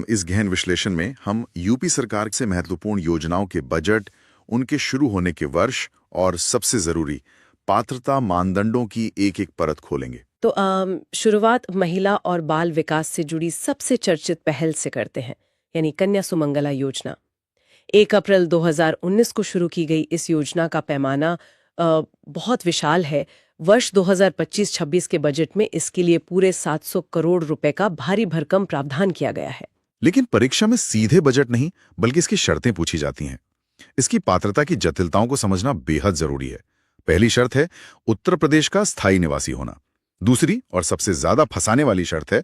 इस गहन विश्लेषण में हम यूपी सरकार से महत्वपूर्ण योजनाओं के बजट, उनके शुरू होने के वर्ष और सबसे जरूरी पात्रता मानदंडों की एक-एक परत खोलेंगे। तो शुरुआत महिला और बाल विकास से जुड़ी सबसे चर्चित पहल से करते हैं, यानी कन्या सुमंगला योजना। 1 अप्रैल 2019 को शुरू की गई इस योजना का पैमाना बहुत विशाल है। वर्ष 2025-26 के बजट में इसके लिए पूरे 700 करोड़ रुपए का भारी भरकम प्रावधान किया गया है। लेकिन परीक्षा में सीधे बजट नहीं, बल्कि इसकी शर्तें पूछी जाती हैं। इसकी पात्रता की जटिलताओं को समझना बेहद जरूरी है। पहली शर्त है उत्तर प्रदेश का स्थायी निवासी होना। दूसरी और सबसे ज्यादा फंसाने वाली शर्त है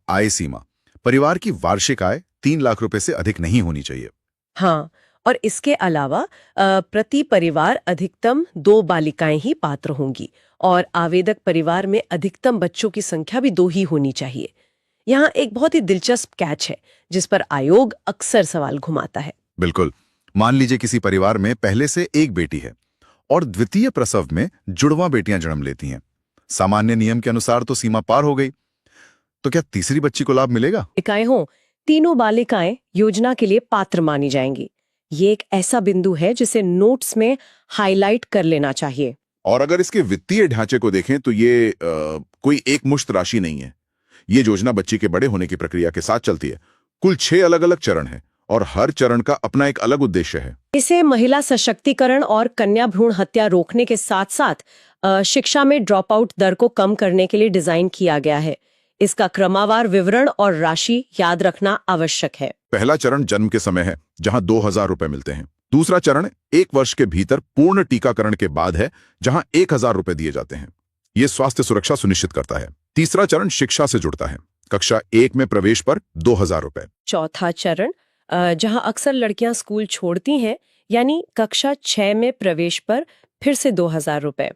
आय सीमा। परिवार की वार्षिक आय 3 लाख रुपए से अधिक नहीं होनी चाहिए। हाँ, और इसके अलावा प्रति परिवार अधिकतम 2 बालिकाएं ही पात्र होंगी और आवेदक परिवार में अधिकतम बच्चों की संख्या भी 2 ही होनी चाहिए। यहाँ एक बहुत ही दिलचस्प कैच है जिस पर आयोग अक्सर सवाल घुमाता है। बिल्कुल। मान लीजिए किसी परिवार में पहले से एक बेटी है और द्वितीय प्रसव में जुड़वा बेटियां जन्म लेती हैं। सामान्य नियम के अनुसार तो सीमा पार हो गई, तो क्या तीसरी बच्ची को लाभ मिलेगा? बालिकाएं हों, तीनों बालिकाएं योजना के लिए पात्र मानी जाएंगी। ये एक ऐसा बिंदु है जिसे नोट्स में हाईलाइट कर लेना चाहिए। और अगर इसके वित्तीय ढांचे को देखें तो ये कोई एक मुश्त राशि नहीं है। ये योजना बच्ची के बड़े होने की प्रक्रिया के साथ चलती है। कुल 6 अलग-अलग चरण हैं और हर चरण का अपना एक अलग उद्देश्य है। इसे महिला सशक्तिकरण और कन्या भ्रूण हत्या रोकने के साथ साथ शिक्षा में ड्रॉप आउट दर को कम करने के लिए डिजाइन किया गया है। इसका क्रमवार विवरण और राशि याद रखना आवश्यक है। पहला चरण जन्म के समय है, जहां 2000 रुपए मिलते हैं। दूसरा चरण 1 वर्ष के भीतर पूर्ण टीकाकरण के बाद है, जहां 1000 रुपए दिए जाते हैं। ये स्वास्थ्य सुरक्षा सुनिश्चित करता है। तीसरा चरण शिक्षा से जुड़ता है। कक्षा 1 में प्रवेश पर 2000 रुपए। चौथा चरण जहां अक्सर लड़कियां स्कूल छोड़ती हैं, यानी कक्षा 6 में प्रवेश पर फिर से 2000 रुपए।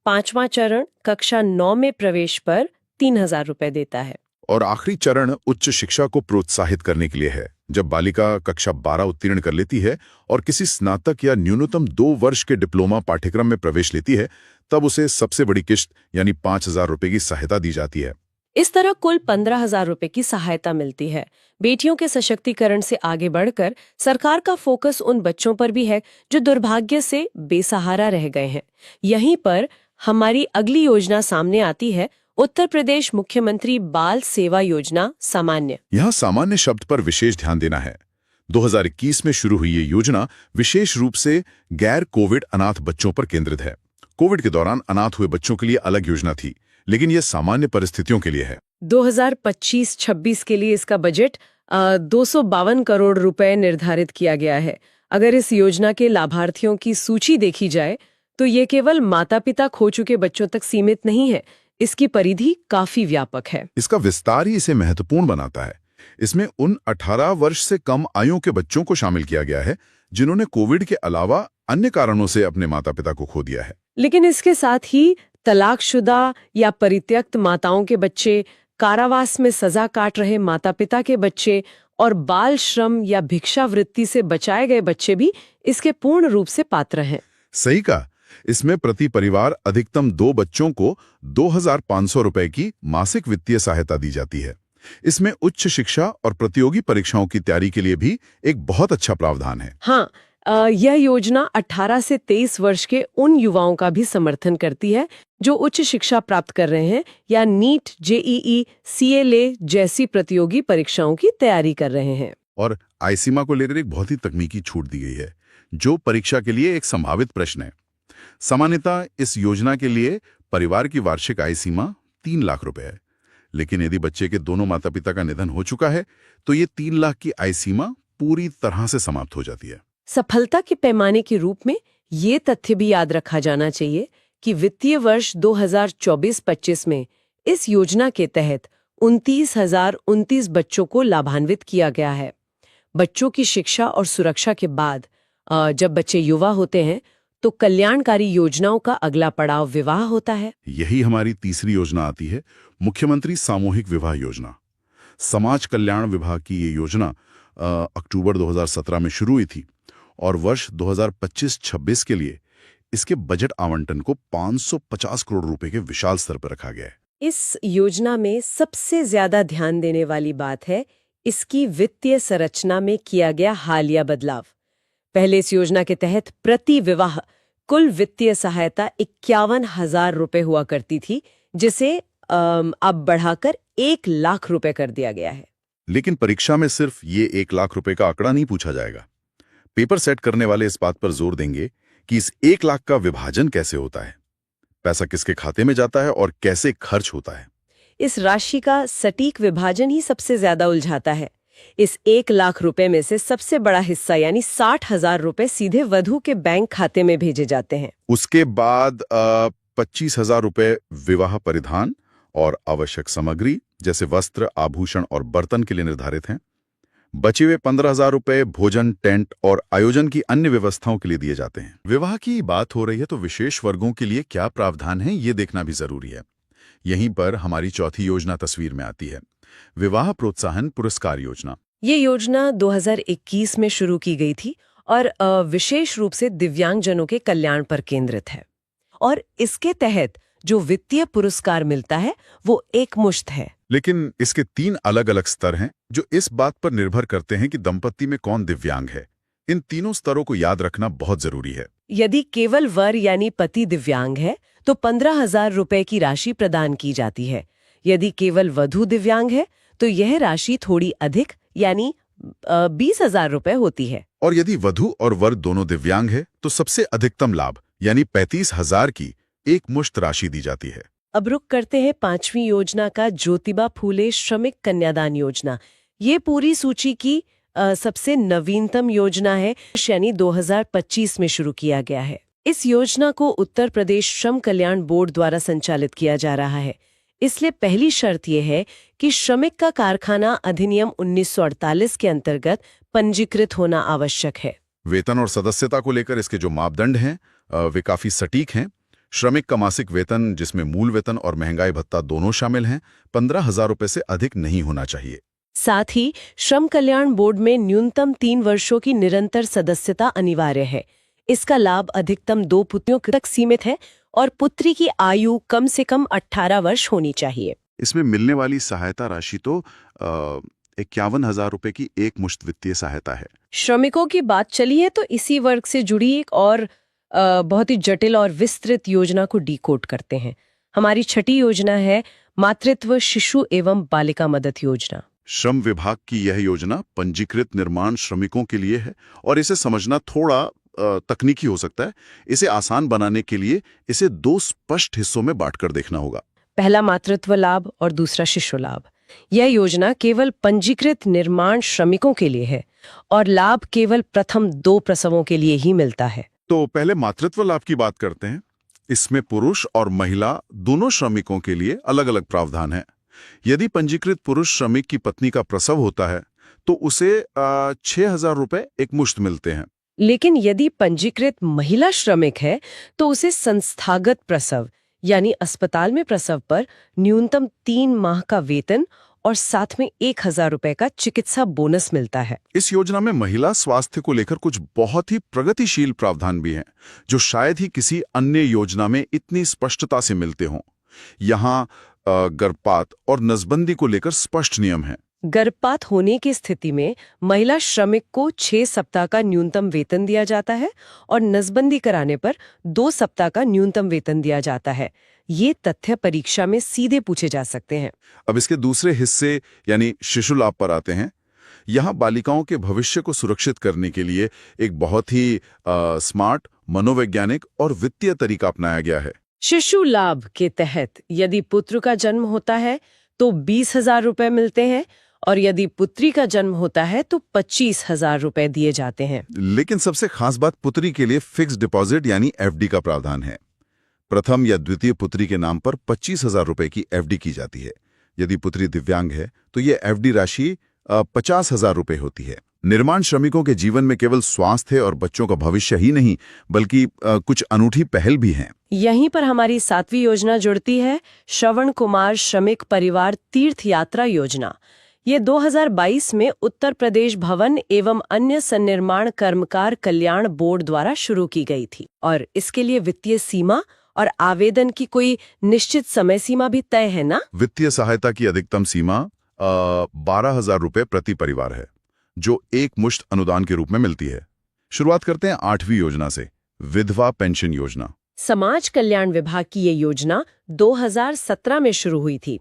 5वां चरण कक्षा 9 में प्रवेश पर 3000 रुपए देता है। और आखिरी चरण उच्च शिक्षा को प्रोत्साहित करने के लिए है। जब बालिका कक्षा 12 उत्तीर्ण कर लेती है और किसी स्नातक या न्यूनतम 2 वर्ष के डिप्लोमा पाठ्यक्रम में प्रवेश लेती है, तब उसे सबसे बड़ी किश्त यानी 5000 रुपए की सहायता दी जाती है। इस तरह कुल 15,000 रुपए की सहायता मिलती है। बेटियों के सशक्तिकरण से आगे बढ़कर सरकार का फोकस उन बच्चों पर भी है जो दुर्भाग्य से बेसहारा रह गए हैं। यहीं पर हमारी अगली योजना सामने आती है, उत्तर प्रदेश मुख्यमंत्री बाल सेवा योजना सामान्य। यहाँ सामान्य शब्द पर विशेष ध्यान देना है। 2021 में शुरू हुई ये योजना विशेष रूप से गैर कोविड अनाथ बच्चों पर केंद्रित है। कोविड के दौरान अनाथ हुए बच्चों के लिए अलग योजना थी, लेकिन यह सामान्य परिस्थितियों के लिए है। 2025-26 के लिए इसका बजट 252 करोड़ रुपए निर्धारित किया गया है। अगर इस योजना के लाभार्थियों की सूची देखी जाए तो ये केवल माता पिता खो चुके बच्चों तक सीमित नहीं है। इसकी परिधि काफी व्यापक है। इसका विस्तार ही इसे महत्वपूर्ण बनाता है। इसमें उन 18 वर्ष से कम आयु के बच्चों को शामिल किया गया है जिन्होंने कोविड के अलावा अन्य कारणों से अपने माता पिता को खो दिया है। लेकिन इसके साथ ही तलाकशुदा या परित्यक्त माताओं के बच्चे, कारावास में सजा काट रहे माता पिता के बच्चे और बाल श्रम या भिक्षावृत्ति से बचाए गए बच्चे भी इसके पूर्ण रूप से पात्र हैं। सही कहा। इसमें प्रति परिवार अधिकतम 2 बच्चों को 2500 रुपए की मासिक वित्तीय सहायता दी जाती है। इसमें उच्च शिक्षा और प्रतियोगी परीक्षाओं की तैयारी के लिए भी एक बहुत अच्छा प्रावधान है। हाँ, यह योजना 18 से 23 वर्ष के उन युवाओं का भी समर्थन करती है जो उच्च शिक्षा प्राप्त कर रहे हैं या नीट, जेईई, सीएलए जैसी प्रतियोगी परीक्षाओं की तैयारी कर रहे हैं। और आय सीमा को लेकर एक बहुत ही तकनीकी छूट दी गई है, जो परीक्षा के लिए एक संभावित प्रश्न है। सामान्यतः इस योजना के लिए परिवार की वार्षिक आय सीमा 3 लाख रुपए है, लेकिन यदि बच्चे के दोनों माता पिता का निधन हो चुका है तो ये 3 लाख की आय सीमा पूरी तरह से समाप्त हो जाती है। सफलता के पैमाने के रूप में ये तथ्य भी याद रखा जाना चाहिए कि वित्तीय वर्ष 2024-25 में इस योजना के तहत 29,029 बच्चों को लाभान्वित किया गया है। बच्चों की शिक्षा और सुरक्षा के बाद जब बच्चे युवा होते हैं तो कल्याणकारी योजनाओं का अगला पड़ाव विवाह होता है। यही हमारी तीसरी योजना आती है, मुख्यमंत्री सामूहिक विवाह योजना। समाज कल्याण विभाग की ये योजना अक्टूबर 2017 में शुरू हुई थी और वर्ष 2025-26 के लिए इसके बजट आवंटन को 550 करोड़ रुपए के विशाल स्तर पर रखा गया है। इस योजना में सबसे ज्यादा ध्यान देने वाली बात है इसकी वित्तीय संरचना में किया गया हालिया बदलाव। पहले इस योजना के तहत प्रति विवाह कुल वित्तीय सहायता 51,000 रुपए हुआ करती थी, जिसे अब बढ़ाकर 1 लाख रुपए कर दिया गया है। लेकिन परीक्षा में सिर्फ ये 1 लाख रुपए का आंकड़ा नहीं पूछा जाएगा। पेपर सेट करने वाले इस बात पर जोर देंगे कि इस 1 लाख का विभाजन कैसे होता है, पैसा किसके खाते में जाता है और कैसे खर्च होता है। इस राशि का सटीक विभाजन ही सबसे ज्यादा उलझाता है। इस 1 लाख रुपए में से सबसे बड़ा हिस्सा यानी 60,000 रुपए सीधे वधू के बैंक खाते में भेजे जाते हैं। उसके बाद 25,000 रुपए विवाह परिधान और आवश्यक सामग्री जैसे वस्त्र, आभूषण और बर्तन के लिए निर्धारित हैं। बचे हुए 15,000 रुपए भोजन, टेंट और आयोजन की अन्य व्यवस्थाओं के लिए दिए जाते हैं। विवाह की बात हो रही है तो विशेष वर्गों के लिए क्या प्रावधान है, ये देखना भी जरूरी है। यहीं पर हमारी चौथी योजना तस्वीर में आती है, विवाह प्रोत्साहन पुरस्कार योजना। ये योजना 2021 में शुरू की गई थी और विशेष रूप से दिव्यांगजनों के कल्याण पर केंद्रित है। और इसके तहत जो वित्तीय पुरस्कार मिलता है वो एकमुश्त है। लेकिन इसके 3 अलग-अलग स्तर हैं जो इस बात पर निर्भर करते हैं कि दंपति में कौन दिव्यांग है। इन तीनों स्तरों को याद रखना बहुत जरूरी है। यदि केवल वर यानी पति दिव्यांग है तो 15,000 रुपए की राशि प्रदान की जाती है। यदि केवल वधू दिव्यांग है तो यह राशि थोड़ी अधिक यानी 20,000 रुपए होती है। और यदि वधू और वर दोनों दिव्यांग है तो सबसे अधिकतम लाभ यानी 35,000 की एक मुश्त राशि दी जाती है। अब रुक करते हैं 5वीं योजना का, ज्योतिबा फूले श्रमिक कन्यादान योजना। ये पूरी सूची की सबसे नवीनतम योजना है, यानी 2025 में शुरू किया गया है। इस योजना को उत्तर प्रदेश श्रम कल्याण बोर्ड द्वारा संचालित किया जा रहा है। इसलिए पहली शर्त यह है कि श्रमिक का कारखाना अधिनियम 1948 के अंतर्गत पंजीकृत होना आवश्यक है। वेतन और सदस्यता को लेकर इसके जो मापदंड हैं वे काफी सटीक हैं। श्रमिक का मासिक वेतन, जिसमें मूल वेतन और महंगाई भत्ता दोनों शामिल हैं, 15,000 रुपए से अधिक नहीं होना चाहिए। साथ ही श्रम कल्याण बोर्ड में न्यूनतम 3 वर्षों की निरंतर सदस्यता अनिवार्य है। इसका लाभ अधिकतम 2 पुत्रियों तक सीमित है और पुत्री की आयु कम से कम 18 वर्ष होनी चाहिए। इसमें मिलने वाली सहायता राशि तो 51,000 रुपए की एक मुश्त वित्तीय सहायता है। श्रमिकों की बात चली है तो इसी वर्ग से जुड़ी एक और बहुत ही जटिल और विस्तृत योजना को डीकोड करते हैं। हमारी छठी योजना है मातृत्व, शिशु एवं बालिका मदद योजना। श्रम विभाग की यह योजना पंजीकृत निर्माण श्रमिकों के लिए है और इसे समझना थोड़ा तकनीकी हो सकता है। इसे आसान बनाने के लिए इसे 2 स्पष्ट हिस्सों में बांटकर देखना होगा। पहला मातृत्व लाभ और दूसरा शिशु लाभ। यह योजना केवल पंजीकृत निर्माण श्रमिकों के लिए है और लाभ केवल प्रथम 2 प्रसवों के लिए ही मिलता है। तो पहले मातृत्व लाभ की बात करते हैं। इसमें पुरुष और महिला दोनों श्रमिकों के लिए अलग अलग प्रावधान है। यदि पंजीकृत पुरुष श्रमिक की पत्नी का प्रसव होता है तो उसे 6,000 रुपए एकमुश्त मिलते हैं। लेकिन यदि पंजीकृत महिला श्रमिक है तो उसे संस्थागत प्रसव यानी अस्पताल में प्रसव पर न्यूनतम 3 माह का वेतन और साथ में 1,000 रुपए का चिकित्सा बोनस मिलता है। इस योजना में महिला स्वास्थ्य को लेकर कुछ बहुत ही प्रगतिशील प्रावधान भी हैं, जो शायद ही किसी अन्य योजना में इतनी स्पष्टता से मिलते हों। यहाँ गर्भपात और नसबंदी को लेकर स्पष्ट नियम हैं। गर्भपात होने की स्थिति में महिला श्रमिक को 6 सप्ताह का न्यूनतम वेतन दिया जाता है और नसबंदी कराने पर 2 सप्ताह का न्यूनतम वेतन दिया जाता है। ये तथ्य परीक्षा में सीधे पूछे जा सकते हैं। अब इसके दूसरे हिस्से यानी शिशु लाभ पर आते हैं। यहाँ बालिकाओं के भविष्य को सुरक्षित करने के लिए एक बहुत ही स्मार्ट, मनोवैज्ञानिक और वित्तीय तरीका अपनाया गया है। शिशु लाभ के तहत यदि पुत्र का जन्म होता है तो 20,000 रुपए मिलते हैं और यदि पुत्री का जन्म होता है तो 25,000 रुपए दिए जाते हैं। लेकिन सबसे खास बात पुत्री के लिए फिक्स डिपॉजिट यानी FD का प्रावधान है। प्रथम या द्वितीय पुत्री के नाम पर 25,000 रुपए की FD की जाती है। यदि पुत्री दिव्यांग है तो ये FD राशि 50,000 रुपए होती है। निर्माण श्रमिकों के जीवन में केवल स्वास्थ्य और बच्चों का भविष्य ही नहीं बल्कि कुछ अनूठी पहल भी हैं। यहीं पर हमारी 7वीं योजना जुड़ती है, श्रवण कुमार श्रमिक परिवार तीर्थ यात्रा योजना। ये 2022 में उत्तर प्रदेश भवन एवं अन्य सन्निर्माण कर्मकार कल्याण बोर्ड द्वारा शुरू की गई थी और इसके लिए वित्तीय सीमा और आवेदन की कोई निश्चित समय सीमा भी तय है ना? वित्तीय सहायता की अधिकतम सीमा 12,000 रुपए प्रति परिवार है, जो एक मुश्त अनुदान के रूप में मिलती है। शुरुआत करते हैं 8वीं योजना से, विधवा पेंशन योजना। समाज कल्याण विभाग की ये योजना 2017 में शुरू हुई थी।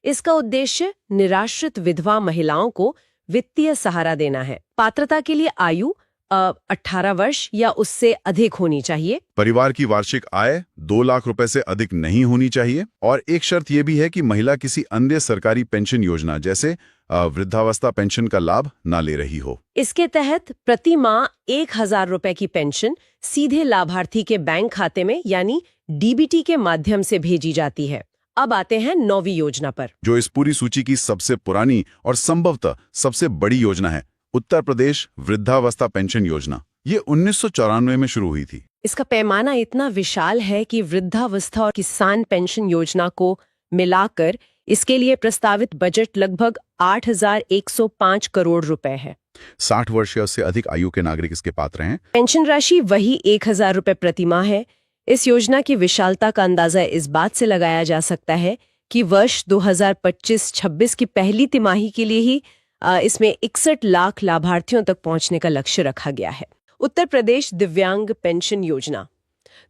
इसका उद्देश्य निराश्रित विधवा महिलाओं को वित्तीय सहारा देना है। पात्रता के लिए आयु 18 वर्ष या उससे अधिक होनी चाहिए। परिवार की वार्षिक आय 2 लाख रुपए से अधिक नहीं होनी चाहिए, और एक शर्त यह भी है कि महिला किसी अन्य सरकारी पेंशन योजना जैसे वृद्धावस्था पेंशन का लाभ ना ले रही हो। इसके तहत प्रति माह 1,000 रुपए की पेंशन सीधे लाभार्थी के बैंक खाते में यानी डीबीटी के माध्यम से भेजी जाती है। अब आते हैं 9वीं योजना पर, जो इस पूरी सूची की सबसे पुरानी और संभवतः सबसे बड़ी योजना है, उत्तर प्रदेश वृद्धावस्था पेंशन योजना। ये 1994 में शुरू हुई थी। इसका पैमाना इतना विशाल है कि वृद्धावस्था और किसान पेंशन योजना को मिलाकर इसके लिए प्रस्तावित बजट लगभग 8,105 करोड़ रुपए है। 60 वर्ष या उससे अधिक आयु के नागरिक इसके पात्र हैं। पेंशन राशि वही 1,000 रुपए प्रति माह है। इस योजना की विशालता का अंदाजा इस बात से लगाया जा सकता है कि वर्ष 2025-26 की पहली तिमाही के लिए ही इसमें 61 लाख लाभार्थियों तक पहुंचने का लक्ष्य रखा गया है। उत्तर प्रदेश दिव्यांग पेंशन योजना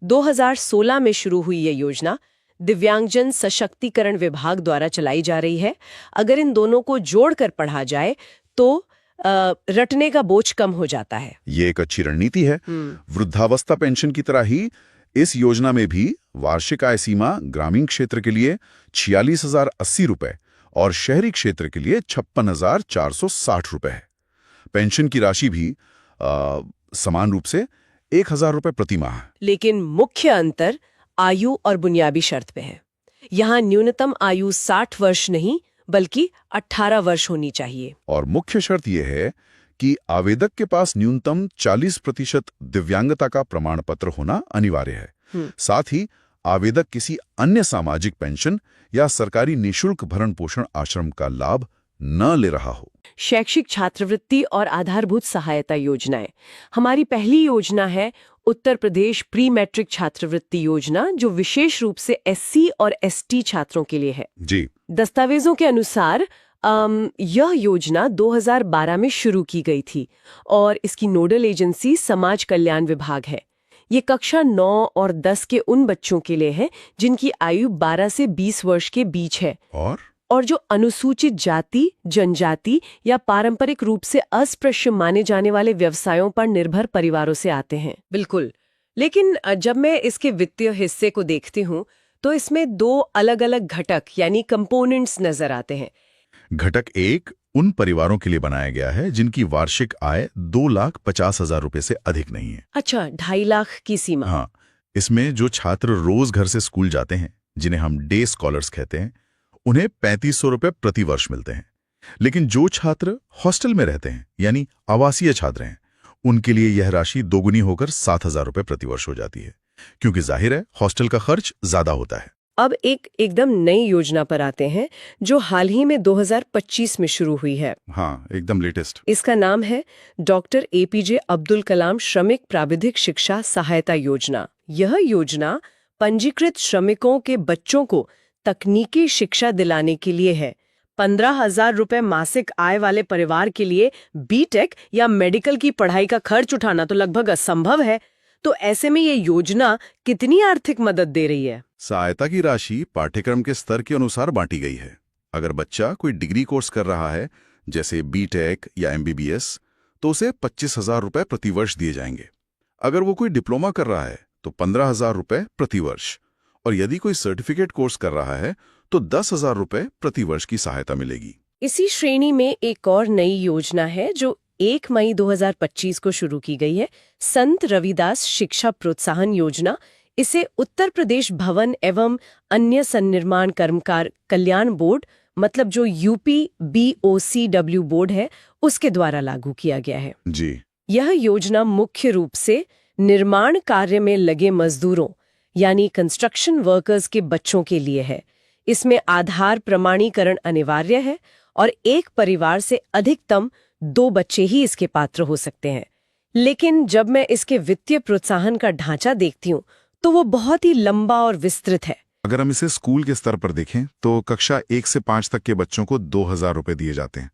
2016 में शुरू हुई ये योजना दिव्यांगजन सशक्तिकरण विभाग द्वारा चलाई जा रही है। अगर इन दोनों को जोड़कर पढ़ा जाए तो रटने का बोझ कम हो जाता है। ये एक अच्छी रणनीति है। वृद्धावस्था पेंशन की तरह ही इस योजना में भी वार्षिक आय सीमा ग्रामीण क्षेत्र के लिए 46,080 रुपए और शहरी क्षेत्र के लिए 56,460 रुपए है। पेंशन की राशि भी समान रूप से 1,000 रुपए प्रति माह। लेकिन मुख्य अंतर आयु और बुनियादी शर्त पे है। यहाँ न्यूनतम आयु 60 वर्ष नहीं बल्कि 18 वर्ष होनी चाहिए। और मुख्य शर्त यह है कि आवेदक के पास न्यूनतम 40% दिव्यांगता का प्रमाण पत्र होना अनिवार्य है। साथ ही आवेदक किसी अन्य सामाजिक पेंशन या सरकारी निशुल्क भरण पोषण आश्रम का लाभ न ले रहा हो। शैक्षिक छात्रवृत्ति और आधारभूत सहायता योजनाएं। हमारी पहली योजना है उत्तर प्रदेश प्री मैट्रिक छात्रवृत्ति योजना, जो विशेष रूप से एससी और एसटी छात्रों के लिए है। जी। दस्तावेजों के अनुसार यह योजना 2012 में शुरू की गई थी और इसकी नोडल एजेंसी समाज कल्याण विभाग है। ये कक्षा 9 और 10 के उन बच्चों के लिए है जिनकी आयु 12 से 20 वर्ष के बीच है और जो अनुसूचित जाति, जनजाति या पारंपरिक रूप से अस्पृश्य माने जाने वाले व्यवसायों पर निर्भर परिवारों से आते हैं। बिल्कुल। लेकिन जब मैं इसके वित्तीय हिस्से को देखती हूँ तो इसमें 2 अलग-अलग घटक यानी कंपोनेंट्स नजर आते हैं। घटक 1 उन परिवारों के लिए बनाया गया है जिनकी वार्षिक आय 2,50,000 रुपए से अधिक नहीं है। अच्छा, 2.5 लाख की सीमा। हाँ, इसमें जो छात्र रोज घर से स्कूल जाते हैं, जिन्हें हम डे स्कॉलर्स कहते हैं, उन्हें 3,500 रुपए प्रति वर्ष मिलते हैं। लेकिन जो छात्र हॉस्टल में रहते हैं यानी आवासीय छात्र हैं, उनके लिए यह राशि दोगुनी होकर 7,000 रुपए प्रति वर्ष हो जाती है, क्योंकि जाहिर है हॉस्टल का खर्च ज्यादा होता है। अब एकदम नई योजना पर आते हैं जो हाल ही में 2025 में शुरू हुई है। हाँ, एकदम लेटेस्ट। इसका नाम है डॉक्टर APJ अब्दुल कलाम श्रमिक प्राविधिक शिक्षा सहायता योजना। यह योजना पंजीकृत श्रमिकों के बच्चों को तकनीकी शिक्षा दिलाने के लिए है। 15,000 रुपए मासिक आय वाले परिवार के लिए बीटेक या मेडिकल की पढ़ाई का खर्च उठाना तो लगभग असंभव है। तो ऐसे में ये योजना कितनी आर्थिक मदद दे रही है? सहायता की राशि पाठ्यक्रम के स्तर के अनुसार बांटी गई है। अगर बच्चा कोई डिग्री कोर्स कर रहा है, जैसे बीटेक या MBBS, तो उसे 25,000 रुपए प्रति वर्ष दिए जाएंगे। अगर वो कोई डिप्लोमा कर रहा है तो 15,000 रुपए प्रति वर्ष, और यदि कोई सर्टिफिकेट कोर्स कर रहा है तो 10,000 रुपए प्रति वर्ष की सहायता मिलेगी। इसी श्रेणी में एक और नई योजना है जो 1 मई 2025 को शुरू की गई है, संत रविदास शिक्षा प्रोत्साहन योजना। इसे उत्तर प्रदेश भवन एवं अन्य सन्निर्माण कर्मकार कल्याण बोर्ड, मतलब जो UP BOCW बोर्ड है, उसके द्वारा लागू किया गया है। जी। यह योजना मुख्य रूप से निर्माण कार्य में लगे मजदूरों यानी कंस्ट्रक्शन वर्कर्स के बच्चों के लिए है। इसमें आधार प्रमाणीकरण अनिवार्य है और एक परिवार से अधिकतम 2 बच्चे ही इसके पात्र हो सकते हैं। लेकिन जब मैं इसके वित्तीय प्रोत्साहन का ढांचा देखती हूँ तो वो बहुत ही लंबा और विस्तृत है। अगर हम इसे स्कूल के स्तर पर देखें तो कक्षा 1 से 5 तक के बच्चों को 2,000 रुपए दिए जाते हैं।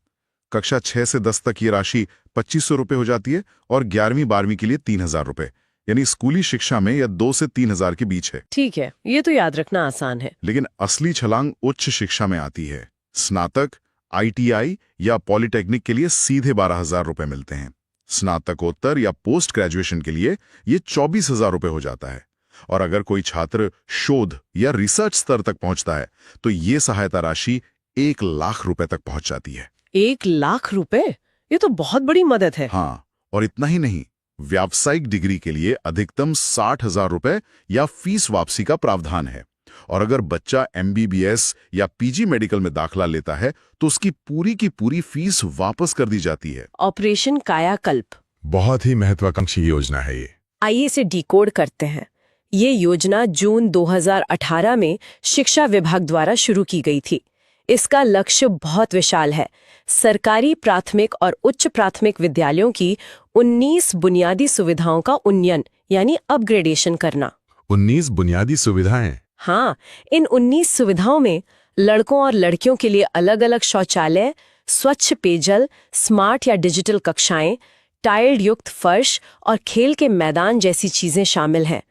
कक्षा 6 से 10 तक ये राशि 2,500 रुपए हो जाती है और 11वीं-12वीं के लिए 3,000 रुपए, यानी स्कूली शिक्षा में यह 2 से 3,000 के बीच है। ठीक है, ये तो याद रखना आसान है। लेकिन असली छलांग उच्च शिक्षा में आती है। स्नातक, ITI या पॉलिटेक्निक के लिए सीधे 12,000 रुपए मिलते हैं। स्नातकोत्तर या पोस्ट ग्रेजुएशन के लिए ये 24,000 रुपए हो जाता है। और अगर कोई छात्र शोध या रिसर्च स्तर तक पहुंचता है तो ये सहायता राशि 1 लाख रुपए तक पहुंच जाती है। 1 लाख रुपए? ये तो बहुत बड़ी मदद है। हाँ, और इतना ही नहीं, व्यावसायिक डिग्री के लिए अधिकतम 60,000 रुपए या फीस वापसी का प्रावधान है। और अगर बच्चा MBBS या PG मेडिकल में दाखला लेता है तो उसकी पूरी की पूरी फीस वापस कर दी जाती है। ऑपरेशन कायाकल्प बहुत ही महत्वाकांक्षी योजना है ये। आइए इसे डिकोड करते हैं। ये योजना जून 2018 में शिक्षा विभाग द्वारा शुरू की गई थी। इसका लक्ष्य बहुत विशाल है। सरकारी प्राथमिक और उच्च प्राथमिक विद्यालयों की 19 बुनियादी सुविधाओं का उन्नयन यानी अपग्रेडेशन करना। 19 बुनियादी सुविधाएं? हाँ, इन 19 सुविधाओं में लड़कों और लड़कियों के लिए अलग-अलग शौचालय, स्वच्छ पेयजल, स्मार्ट या डिजिटल कक्षाएं, टाइल्ड युक्त फर्श और खेल के मैदान जैसी चीजें शामिल हैं।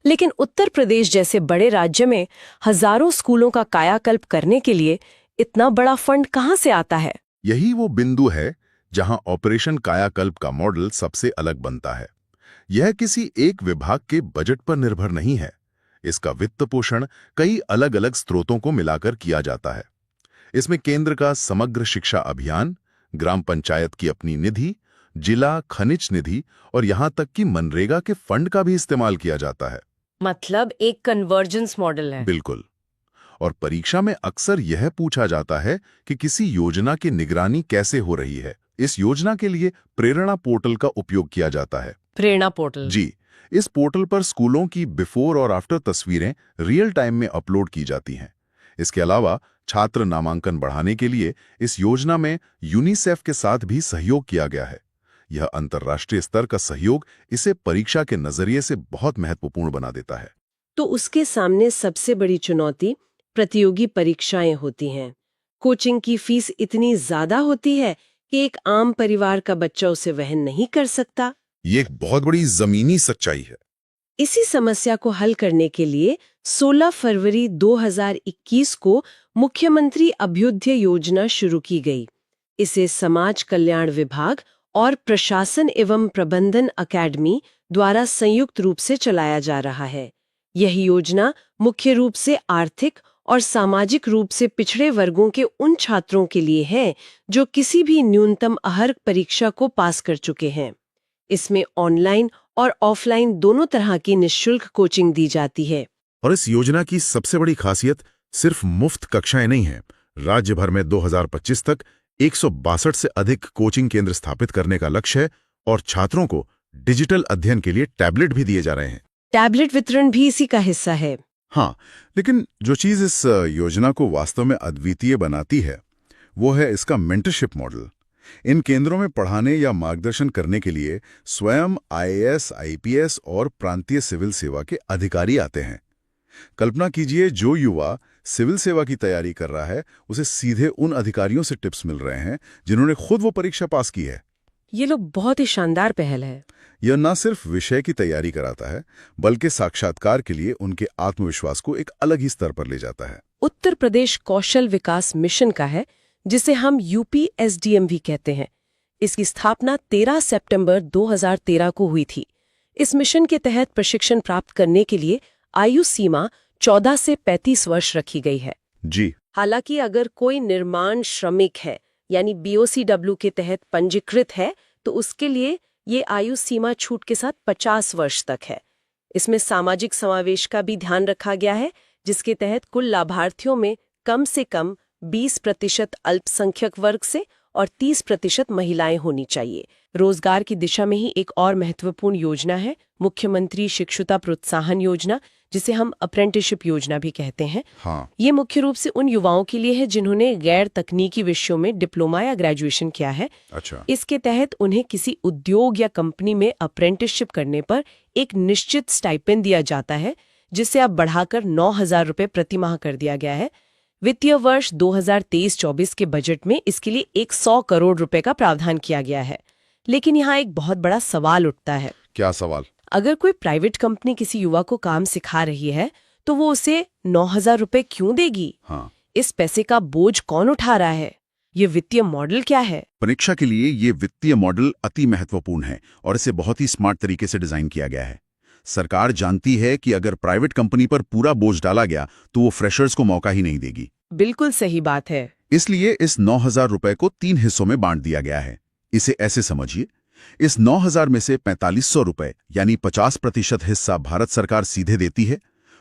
लेकिन उत्तर प्रदेश जैसे बड़े राज्य में हजारों स्कूलों का कायाकल्प करने के लिए इतना बड़ा फंड कहाँ से आता है? यही वो बिंदु है जहां ऑपरेशन कायाकल्प का मॉडल सबसे अलग बनता है। यह किसी एक विभाग के बजट पर निर्भर नहीं है। इसका वित्त पोषण कई अलग अलग स्रोतों को मिलाकर किया जाता है। इसमें केंद्र का समग्र शिक्षा अभियान, ग्राम पंचायत की अपनी निधि, जिला खनिज निधि और यहां तक कि मनरेगा के फंड का भी इस्तेमाल किया जाता है। मतलब एक कन्वर्जेंस मॉडल है। बिल्कुल। और परीक्षा में अक्सर यह पूछा जाता है कि किसी योजना की निगरानी कैसे हो रही है। इस योजना के लिए प्रेरणा पोर्टल का उपयोग किया जाता है। प्रेरणा पोर्टल? जी, इस पोर्टल पर स्कूलों की बिफोर और आफ्टर तस्वीरें रियल टाइम में अपलोड की जाती हैं। इसके अलावा छात्र नामांकन बढ़ाने के लिए इस योजना में यूनिसेफ के साथ भी सहयोग किया गया है। यह अंतर्राष्ट्रीय स्तर का सहयोग इसे परीक्षा के नजरिए से बहुत महत्वपूर्ण बना देता है। तो उसके सामने सबसे बड़ी चुनौती प्रतियोगी परीक्षाएं होती हैं। कोचिंग की फीस इतनी ज्यादा होती है कि एक आम परिवार का बच्चा उसे वहन नहीं कर सकता। ये एक बहुत बड़ी जमीनी सच्चाई है। इसी समस्या को हल करने के लिए 16 फरवरी 2021 को मुख्यमंत्री अभ्युदय योजना शुरू की गई। इसे समाज कल्याण विभाग और प्रशासन एवं प्रबंधन अकेडमी द्वारा संयुक्त रूप से चलाया जा रहा है। यह योजना मुख्य रूप से आर्थिक और सामाजिक रूप से पिछड़े वर्गों के उन छात्रों के लिए है जो किसी भी न्यूनतम अर्हता परीक्षा को पास कर चुके हैं। इसमें ऑनलाइन और ऑफलाइन दोनों तरह की निःशुल्क कोचिंग दी जाती है। और इस योजना की सबसे बड़ी खासियत सिर्फ मुफ्त कक्षाएं नहीं है। राज्य भर में 2025 तक 162 से अधिक कोचिंग केंद्र स्थापित करने का लक्ष्य है और छात्रों को डिजिटल अध्ययन के लिए टैबलेट भी दिए जा रहे हैं। टैबलेट वितरण भी इसी का हिस्सा है। हाँ, लेकिन जो चीज इस योजना को वास्तव में अद्वितीय बनाती है वो है इसका मेंटरशिप मॉडल। इन केंद्रों में पढ़ाने या मार्गदर्शन करने के लिए स्वयं IAS, IPS और प्रांतीय सिविल सेवा के अधिकारी आते हैं। कल्पना कीजिए, जो युवा सिविल सेवा की तैयारी कर रहा है उसे सीधे उन अधिकारियों से टिप्स मिल रहे हैं जिन्होंने खुद वो परीक्षा पास की है। ये लोग बहुत ही शानदार पहल है। यह न सिर्फ विषय की तैयारी कराता है बल्कि साक्षात्कार के लिए उनके आत्मविश्वास को एक अलग ही स्तर पर ले जाता है। उत्तर प्रदेश कौशल विकास मिशन का है, जिसे हम UPSDM भी कहते हैं। इसकी स्थापना 13 सितंबर 2013 को हुई थी। इस मिशन के तहत प्रशिक्षण प्राप्त करने के लिए आयु सीमा 14 से 35 वर्ष रखी गई है। जी। हालांकि अगर कोई निर्माण श्रमिक है यानी BOCW के तहत पंजीकृत है तो उसके लिए ये आयु सीमा छूट के साथ 50 वर्ष तक है। इसमें सामाजिक समावेश का भी ध्यान रखा गया है, जिसके तहत कुल लाभार्थियों में कम से कम 20% अल्पसंख्यक वर्ग से और 30% महिलाएं होनी चाहिए। रोजगार की दिशा में ही एक और महत्वपूर्ण योजना है मुख्यमंत्री शिक्षुता प्रोत्साहन योजना, जिसे हम अप्रेंटिसशिप योजना भी कहते हैं। हाँ। ये मुख्य रूप से उन युवाओं के लिए है जिन्होंने गैर तकनीकी विषयों में डिप्लोमा या ग्रेजुएशन किया है। अच्छा। इसके तहत उन्हें किसी उद्योग या कंपनी में अप्रेंटिसशिप करने पर एक निश्चित स्टाइपेंड दिया जाता है, जिसे अब बढ़ाकर 9,000 रुपए प्रति माह कर दिया गया है। वित्तीय वर्ष 2023-24 के बजट में इसके लिए 100 करोड़ रुपए का प्रावधान किया गया है। लेकिन यहाँ एक बहुत बड़ा सवाल उठता है। क्या सवाल? अगर कोई प्राइवेट कंपनी किसी युवा को काम सिखा रही है तो वो उसे 9,000 रुपए क्यों देगी? हाँ, इस पैसे का बोझ कौन उठा रहा है? ये वित्तीय मॉडल क्या है? परीक्षा के लिए ये वित्तीय मॉडल अति महत्वपूर्ण है और इसे बहुत ही स्मार्ट तरीके से डिजाइन किया गया है। सरकार जानती है कि अगर प्राइवेट कंपनी पर पूरा बोझ डाला गया तो वो फ्रेशर्स को मौका ही नहीं देगी। बिल्कुल सही बात है। इसलिए इस 9,000 रुपए को 3 हिस्सों में बांट दिया गया है। इसे ऐसे समझिए, इस 9,000 में से 4,500 रुपए यानी 50% हिस्सा भारत सरकार सीधे देती है।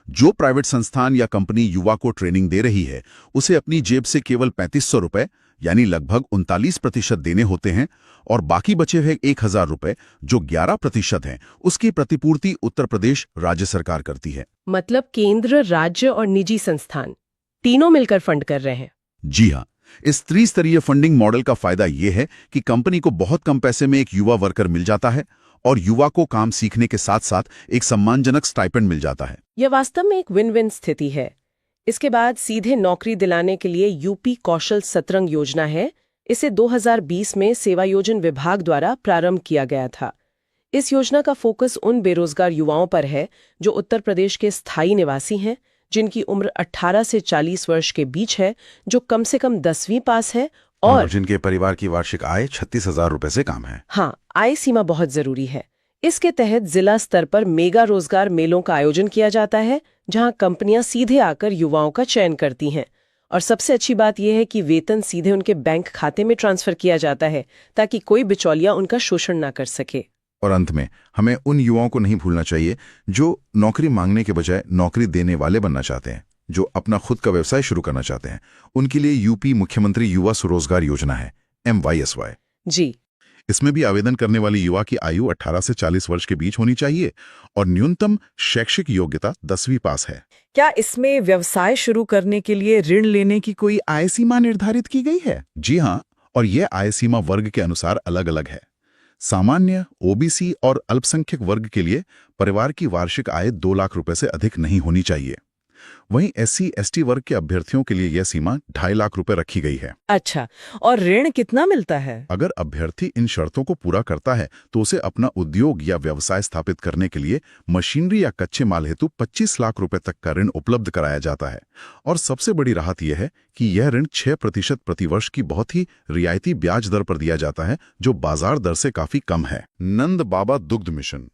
जो प्राइवेट संस्थान या कंपनी युवा को ट्रेनिंग दे रही है उसे अपनी जेब से केवल 3,500 रुपए यानी लगभग 39% देने होते हैं और बाकी बचे हुए 1,000 रुपए जो 11% हैं उसकी प्रतिपूर्ति उत्तर प्रदेश राज्य सरकार करती है। मतलब केंद्र, राज्य और निजी संस्थान तीनों मिलकर फंड कर रहे हैं। जी हाँ, इस त्रिस्तरीय फंडिंग मॉडल का फायदा ये है कि कंपनी को बहुत कम पैसे में एक युवा वर्कर मिल जाता है और युवा को काम सीखने के साथ साथ एक सम्मानजनक स्टाइपेंड मिल जाता है। यह वास्तव में एक विन विन स्थिति है। इसके बाद सीधे नौकरी दिलाने के लिए यूपी कौशल सतरंग योजना है। इसे 2020 में सेवायोजन विभाग द्वारा प्रारंभ किया गया था। इस योजना का फोकस उन बेरोजगार युवाओं पर है जो उत्तर प्रदेश के स्थायी निवासी हैं, जिनकी उम्र 18 से 40 वर्ष के बीच है, जो कम से कम 10वीं पास है और जिनके परिवार की वार्षिक आय 36,000 रुपए से कम है। हाँ, आय सीमा बहुत जरूरी है। इसके तहत जिला स्तर पर मेगा रोजगार मेलों का आयोजन किया जाता है, जहां कंपनियां सीधे आकर युवाओं का चयन करती हैं। और सबसे अच्छी बात यह है कि वेतन सीधे उनके बैंक खाते में ट्रांसफर किया जाता है ताकि कोई बिचौलिया उनका शोषण ना कर सके। और अंत में हमें उन युवाओं को नहीं भूलना चाहिए जो नौकरी मांगने के बजाय नौकरी देने वाले बनना चाहते हैं, जो अपना खुद का व्यवसाय शुरू करना चाहते हैं। उनके लिए यूपी मुख्यमंत्री युवा स्वरोजगार योजना है, MYSY। जी, इसमें भी आवेदन करने वाली युवा की आयु 18 से 40 वर्ष के बीच होनी चाहिए और न्यूनतम शैक्षिक योग्यता 10वीं पास है। क्या इसमें व्यवसाय शुरू करने के लिए ऋण लेने की कोई आय सीमा निर्धारित की गई है? जी हाँ, और यह आय सीमा वर्ग के अनुसार अलग अलग है। सामान्य, OBC और अल्पसंख्यक वर्ग के लिए परिवार की वार्षिक आय 2 लाख रुपए से अधिक नहीं होनी चाहिए। वहीं SC/ST वर्ग के अभ्यर्थियों के लिए यह सीमा 2.5 लाख रुपए रखी गई है। अच्छा, और ऋण कितना मिलता है? अगर अभ्यर्थी इन शर्तों को पूरा करता है तो उसे अपना उद्योग या व्यवसाय स्थापित करने के लिए मशीनरी या कच्चे माल हेतु 25 लाख रुपए तक का ऋण उपलब्ध कराया जाता है। और सबसे बड़ी राहत यह है कि यह ऋण 6% प्रतिवर्ष की बहुत ही रियायती ब्याज दर पर दिया जाता है, जो बाजार दर से काफी कम है। नंद बाबा दुग्ध मिशन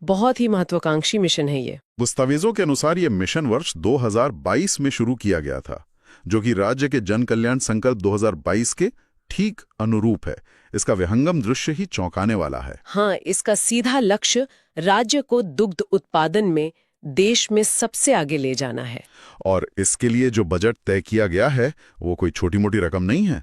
बहुत ही महत्वाकांक्षी मिशन है ये। दस्तावेजों के अनुसार यह मिशन वर्ष 2022 में शुरू किया गया था, जो कि राज्य के जन कल्याण संकल्प 2022 के ठीक अनुरूप है। इसका विहंगम दृश्य ही चौंकाने वाला है। हाँ, इसका सीधा लक्ष्य राज्य को दुग्ध उत्पादन में देश में सबसे आगे ले जाना है। और इसके लिए जो बजट तय किया गया है वो कोई छोटी मोटी रकम नहीं है।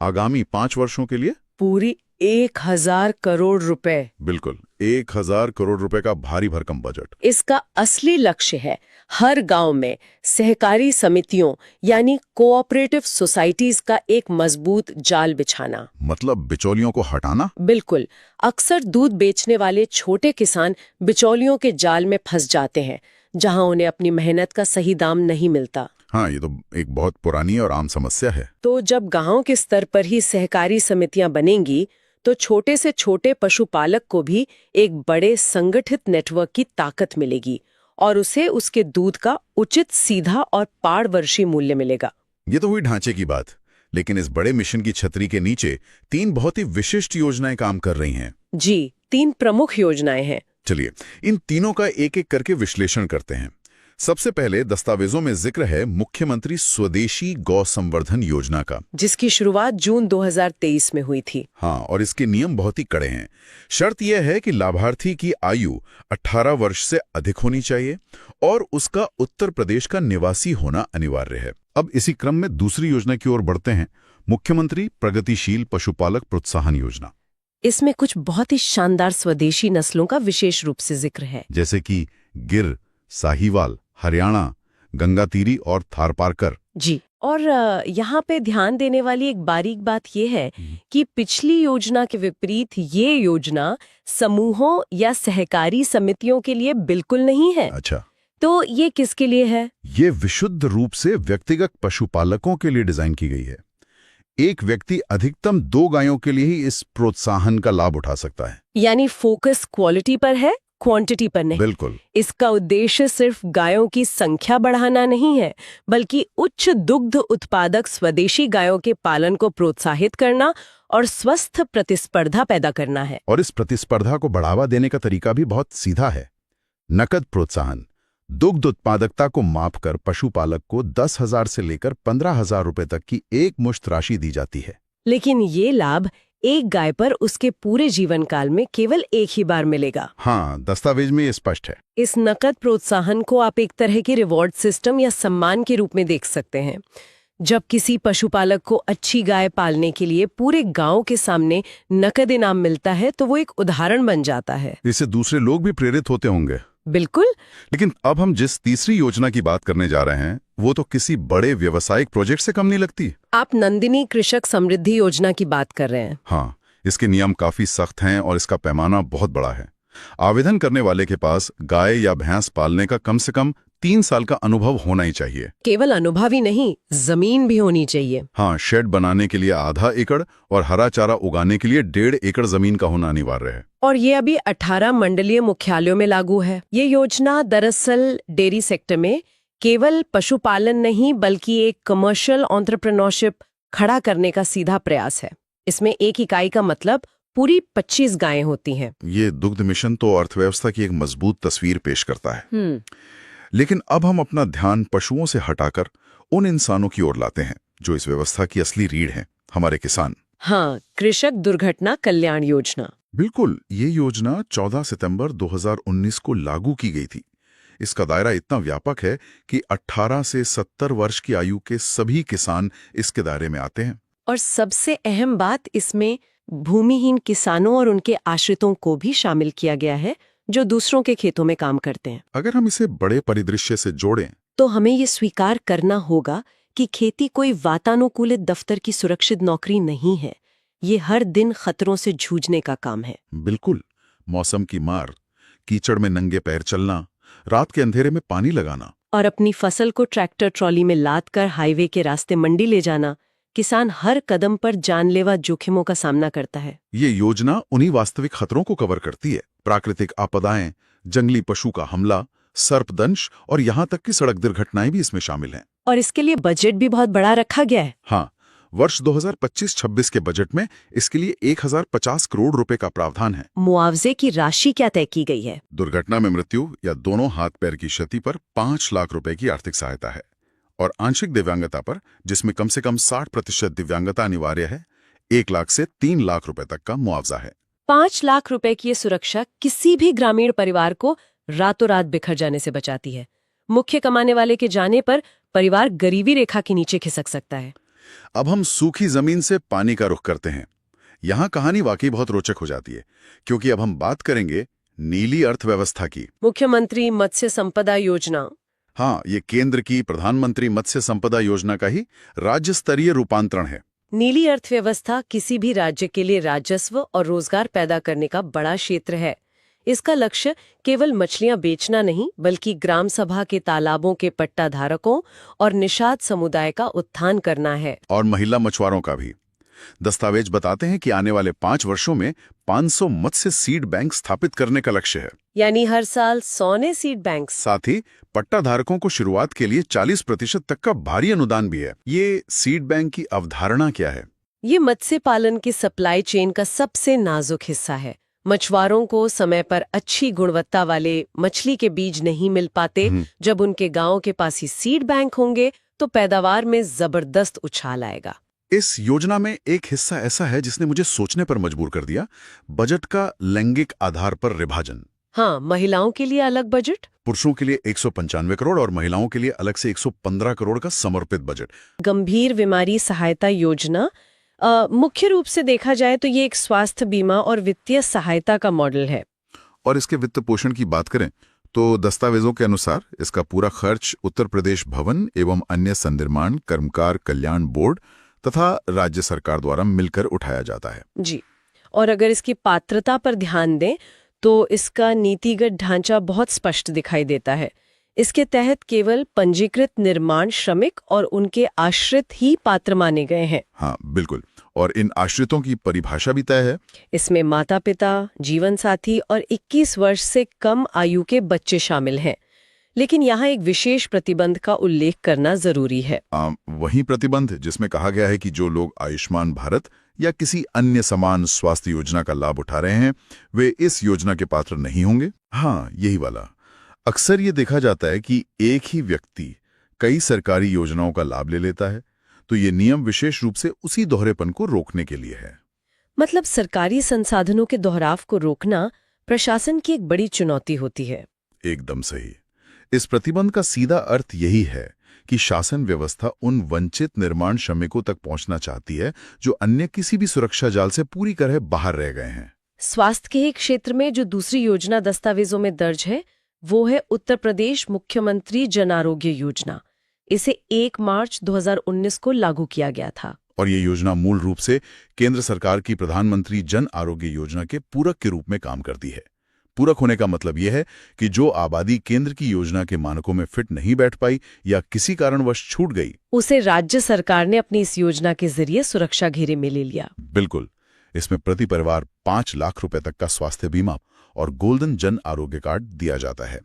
आगामी 5 वर्षों के लिए पूरी 1,000 करोड़ रुपए। बिल्कुल 1,000 करोड़ रुपए का भारी भरकम बजट। इसका असली लक्ष्य है हर गांव में सहकारी समितियों यानी कोऑपरेटिव सोसाइटीज का एक मजबूत जाल बिछाना। मतलब बिचौलियों को हटाना। बिल्कुल। अक्सर दूध बेचने वाले छोटे किसान बिचौलियों के जाल में फंस जाते हैं, जहां उन्हें अपनी मेहनत का सही दाम नहीं मिलता। हाँ, ये तो एक बहुत पुरानी और आम समस्या है। तो जब गांव के स्तर पर ही सहकारी समितियां बनेंगी तो छोटे से छोटे पशुपालक को भी एक बड़े संगठित नेटवर्क की ताकत मिलेगी और उसे उसके दूध का उचित, सीधा और पारदर्शी मूल्य मिलेगा। ये तो हुई ढांचे की बात, लेकिन इस बड़े मिशन की छतरी के नीचे 3 बहुत ही विशिष्ट योजनाएं काम कर रही हैं। जी, 3 प्रमुख योजनाएं हैं। चलिए इन तीनों का एक एक करके विश्लेषण करते हैं। सबसे पहले दस्तावेजों में जिक्र है मुख्यमंत्री स्वदेशी गौ संवर्धन योजना का, जिसकी शुरुआत जून 2023 में हुई थी। हाँ, और इसके नियम बहुत ही कड़े हैं। शर्त यह है कि लाभार्थी की आयु 18 वर्ष से अधिक होनी चाहिए और उसका उत्तर प्रदेश का निवासी होना अनिवार्य है। अब इसी क्रम में दूसरी योजना की ओर बढ़ते हैं, मुख्यमंत्री प्रगतिशील पशुपालक प्रोत्साहन योजना। इसमें कुछ बहुत ही शानदार स्वदेशी नस्लों का विशेष रूप से जिक्र है, जैसे कि गिर, साहीवाल, हरियाणा, गंगातीरी और थारपारकर। जी। और यहाँ पे ध्यान देने वाली एक बारीक बात यह है कि पिछली योजना के विपरीत ये योजना समूहों या सहकारी समितियों के लिए बिल्कुल नहीं है। अच्छा। तो ये किसके लिए है? ये विशुद्ध रूप से व्यक्तिगत पशुपालकों के लिए डिजाइन की गई है। एक व्यक्ति अधिकतम 2 गायों के लिए ही इस प्रोत्साहन का लाभ उठा सकता है। यानी फोकस क्वालिटी पर है, क्वांटिटी पर नहीं। बिल्कुल। इसका उद्देश्य सिर्फ गायों की संख्या बढ़ाना नहीं है, बल्कि उच्च दुग्ध उत्पादक स्वदेशी गायों के पालन को प्रोत्साहित करना और स्वस्थ प्रतिस्पर्धा पैदा करना है। और इस प्रतिस्पर्धा को बढ़ावा देने का तरीका भी बहुत सीधा है। नकद प्रोत्साहन। दुग्ध उत्पादकता को मापकर पशुपालक को 10,000 से लेकर 15,000 रुपए तक की एक मुश्त राशि दी जाती है। लेकिन ये लाभ एक गाय पर उसके पूरे जीवन काल में केवल एक ही बार मिलेगा। हाँ, दस्तावेज में ये स्पष्ट है। इस नकद प्रोत्साहन को आप एक तरह की रिवॉर्ड सिस्टम या सम्मान के रूप में देख सकते हैं। जब किसी पशुपालक को अच्छी गाय पालने के लिए पूरे गांव के सामने नकद इनाम मिलता है तो वो एक उदाहरण बन जाता है। इससे दूसरे लोग भी प्रेरित होते होंगे। बिल्कुल। लेकिन अब हम जिस तीसरी योजना की बात करने जा रहे हैं वो तो किसी बड़े व्यावसायिक प्रोजेक्ट से कम नहीं लगती। आप नंदिनी कृषक समृद्धि योजना की बात कर रहे हैं। हाँ, इसके नियम काफी सख्त हैं और इसका पैमाना बहुत बड़ा है। आवेदन करने वाले के पास गाय या भैंस पालने का कम से कम 3 साल का अनुभव होना ही चाहिए। केवल अनुभव ही नहीं, जमीन भी होनी चाहिए। हाँ, शेड बनाने के लिए आधा एकड़ और हरा चारा उगाने के लिए 1.5 एकड़ जमीन का होना अनिवार्य है। और ये अभी 18 मंडलीय मुख्यालयों में लागू है। ये योजना दरअसल डेयरी सेक्टर में केवल पशुपालन नहीं बल्कि एक कमर्शियल एंटरप्रेन्योरशिप खड़ा करने का सीधा प्रयास है। इसमें एक इकाई का मतलब पूरी 25 गायें होती हैं। ये दुग्ध मिशन तो अर्थव्यवस्था की एक मजबूत तस्वीर पेश करता है। लेकिन अब हम अपना ध्यान पशुओं से हटाकर उन इंसानों की ओर लाते हैं जो इस व्यवस्था की असली रीढ़ हैं, हमारे किसान। हाँ, कृषक दुर्घटना कल्याण योजना। बिल्कुल, ये योजना 14 सितंबर 2019 को लागू की गई थी। इसका दायरा इतना व्यापक है कि 18 से 70 वर्ष की आयु के सभी किसान इसके दायरे में आते हैं। और सबसे अहम बात, इसमें भूमिहीन किसानों और उनके आश्रितों को भी शामिल किया गया है जो दूसरों के खेतों में काम करते हैं। अगर हम इसे बड़े परिदृश्य से जोड़ें तो हमें ये स्वीकार करना होगा कि खेती कोई वातानुकूलित दफ्तर की सुरक्षित नौकरी नहीं है। ये हर दिन खतरों से जूझने का काम है। बिल्कुल, मौसम की मार, कीचड़ में नंगे पैर चलना, रात के अंधेरे में पानी लगाना और अपनी फसल को ट्रैक्टर ट्रॉली में लाद कर हाईवे के रास्ते मंडी ले जाना, किसान हर कदम पर जानलेवा जोखिमों का सामना करता है। ये योजना उन्हीं वास्तविक खतरों को कवर करती है। प्राकृतिक आपदाएं, जंगली पशु का हमला, सर्पदंश और यहाँ तक कि सड़क दुर्घटनाएं भी इसमें शामिल हैं। और इसके लिए बजट भी बहुत बड़ा रखा गया है। हाँ, वर्ष 2025-26 के बजट में इसके लिए 1050 करोड़ रुपए का प्रावधान है। मुआवजे की राशि क्या तय की गई है? दुर्घटना में मृत्यु या दोनों हाथ पैर की क्षति पर 5 लाख रुपए की आर्थिक सहायता है और आंशिक दिव्यांगता पर, जिसमें कम से कम 60% दिव्यांगता अनिवार्य है, 1 लाख से 3 लाख रुपए तक का मुआवजा है। 5 लाख रुपए की ये सुरक्षा किसी भी ग्रामीण परिवार को रातों रात बिखर जाने से बचाती है। मुख्य कमाने वाले के जाने पर परिवार गरीबी रेखा के नीचे खिसक सकता है। अब हम सूखी जमीन से पानी का रुख करते हैं। यहाँ कहानी वाकई बहुत रोचक हो जाती है, क्योंकि अब हम बात करेंगे नीली अर्थव्यवस्था की। मुख्यमंत्री मत्स्य संपदा योजना। हाँ, ये केंद्र की प्रधानमंत्री मत्स्य संपदा योजना का ही राज्य स्तरीय रूपांतरण है। नीली अर्थव्यवस्था किसी भी राज्य के लिए राजस्व और रोजगार पैदा करने का बड़ा क्षेत्र है। इसका लक्ष्य केवल मछलियां बेचना नहीं, बल्कि ग्राम सभा के तालाबों के पट्टाधारकों और निषाद समुदाय का उत्थान करना है। और महिला मछुआरों का भी। दस्तावेज बताते हैं कि आने वाले 5 वर्षों में 500 मत्स्य सीड बैंक स्थापित करने का लक्ष्य है। यानी हर साल 100 नए सीड बैंक। साथ ही पट्टाधारकों को शुरुआत के लिए 40% तक का भारी अनुदान भी है। ये सीड बैंक की अवधारणा क्या है? ये मत्स्य पालन की सप्लाई चेन का सबसे नाजुक हिस्सा है। मछुआरों को समय पर अच्छी गुणवत्ता वाले मछली के बीज नहीं मिल पाते। जब उनके गांव के पास ही सीड बैंक होंगे तो पैदावार में जबरदस्त उछाल आएगा। इस योजना में एक हिस्सा ऐसा है जिसने मुझे सोचने पर मजबूर कर दिया, बजट का लैंगिक आधार पर विभाजन। हाँ, महिलाओं के लिए अलग बजट, पुरुषों के लिए 195 करोड़ और महिलाओं के लिए अलग से 115 करोड़ का समर्पित बजट। गंभीर बीमारी सहायता योजना। मुख्य रूप से देखा जाए तो ये एक स्वास्थ्य बीमा और वित्तीय सहायता का मॉडल है। और इसके वित्त पोषण की बात करें तो दस्तावेजों के अनुसार इसका पूरा खर्च उत्तर प्रदेश भवन एवं अन्य संनिर्माण कर्मकार कल्याण बोर्ड तथा राज्य सरकार द्वारा मिलकर उठाया जाता है। जी, और अगर इसकी पात्रता पर ध्यान दें तो इसका नीतिगत ढांचा बहुत स्पष्ट दिखाई देता है। इसके तहत केवल पंजीकृत निर्माण श्रमिक और उनके आश्रित ही पात्र माने गए हैं। हाँ बिल्कुल। और इन आश्रितों की परिभाषा भी तय है। इसमें माता-पिता, जीवन साथी और 21 वर्ष से कम आयु के बच्चे शामिल हैं। लेकिन यहाँ एक विशेष प्रतिबंध का उल्लेख करना जरूरी है। वही प्रतिबंध जिसमें कहा गया है कि जो लोग आयुष्मान भारत या किसी अन्य समान स्वास्थ्य योजना का लाभ उठा रहे हैं वे इस योजना के पात्र नहीं होंगे। हाँ, यही वाला। अक्सर ये देखा जाता है कि एक ही व्यक्ति कई सरकारी योजनाओं का लाभ ले लेता है, तो ये नियम विशेष रूप से उसी दोहरेपन को रोकने के लिए है। मतलब सरकारी संसाधनों के दोहराव को रोकना प्रशासन की एक बड़ी चुनौती होती है। एकदम सही। इस प्रतिबंध का सीधा अर्थ यही है कि शासन व्यवस्था उन वंचित निर्माण श्रमिकों तक पहुंचना चाहती है जो अन्य किसी भी सुरक्षा जाल से पूरी तरह बाहर रह गए हैं। स्वास्थ्य के ही क्षेत्र में जो दूसरी योजना दस्तावेजों में दर्ज है वो है उत्तर प्रदेश मुख्यमंत्री जन आरोग्य योजना। इसे 1 मार्च 2019 को लागू किया गया था। और ये योजना मूल रूप से केंद्र सरकार की प्रधानमंत्री जन आरोग्य योजना के पूरक के रूप में काम करती है। पूरक होने का मतलब यह है कि जो आबादी केंद्र की योजना के मानकों में फिट नहीं बैठ पाई या किसी कारणवश छूट गई, उसे राज्य सरकार ने अपनी इस योजना के जरिए सुरक्षा घेरे में ले लिया। बिल्कुल। इसमें प्रति परिवार 5 लाख रुपए तक का स्वास्थ्य बीमा और गोल्डन जन आरोग्य कार्ड दिया जाता है।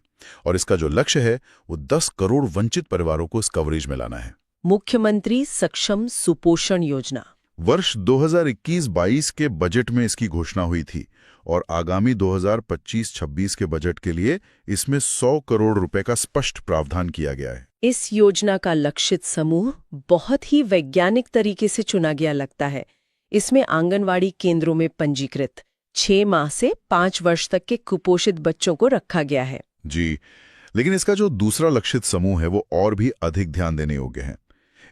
और इसका जो लक्ष्य है वो 10 करोड़ वंचित परिवारों को इस कवरेज में लाना है। मुख्यमंत्री सक्षम सुपोषण योजना। वर्ष 2021-22 के बजट में इसकी घोषणा हुई थी और आगामी 2025-26 के बजट के लिए इसमें 100 करोड़ रुपए का स्पष्ट प्रावधान किया गया है। इस योजना का लक्षित समूह बहुत ही वैज्ञानिक तरीके से चुना गया लगता है। इसमें आंगनवाड़ी केंद्रों में पंजीकृत 6 माह से 5 वर्ष तक के कुपोषित बच्चों को रखा गया है। जी, लेकिन इसका जो दूसरा लक्षित समूह है वो और भी अधिक ध्यान देने योग्य है।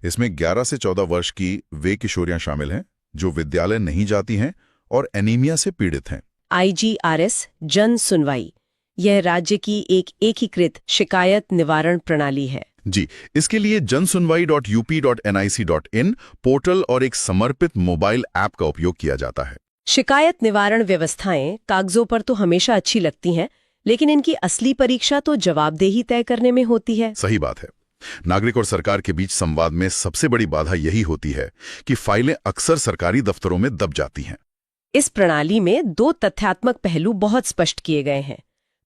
इसमें 11 से 14 वर्ष की वे किशोरियां शामिल हैं जो विद्यालय नहीं जाती हैं और एनीमिया से पीड़ित हैं। IGRS जन सुनवाई, यह राज्य की एक एकीकृत शिकायत निवारण प्रणाली है। जी, इसके लिए jansunwai.up.nic.in पोर्टल और एक समर्पित मोबाइल ऐप का उपयोग किया जाता है। शिकायत निवारण व्यवस्थाएं कागजों पर तो हमेशा अच्छी लगती हैं, लेकिन इनकी असली परीक्षा तो जवाबदेही तय करने में होती है। सही बात है। नागरिक और सरकार के बीच संवाद में सबसे बड़ी बाधा यही होती है कि फाइलें अक्सर सरकारी दफ्तरों में दब जाती हैं। इस प्रणाली में 2 तथ्यात्मक पहलू बहुत स्पष्ट किए गए हैं।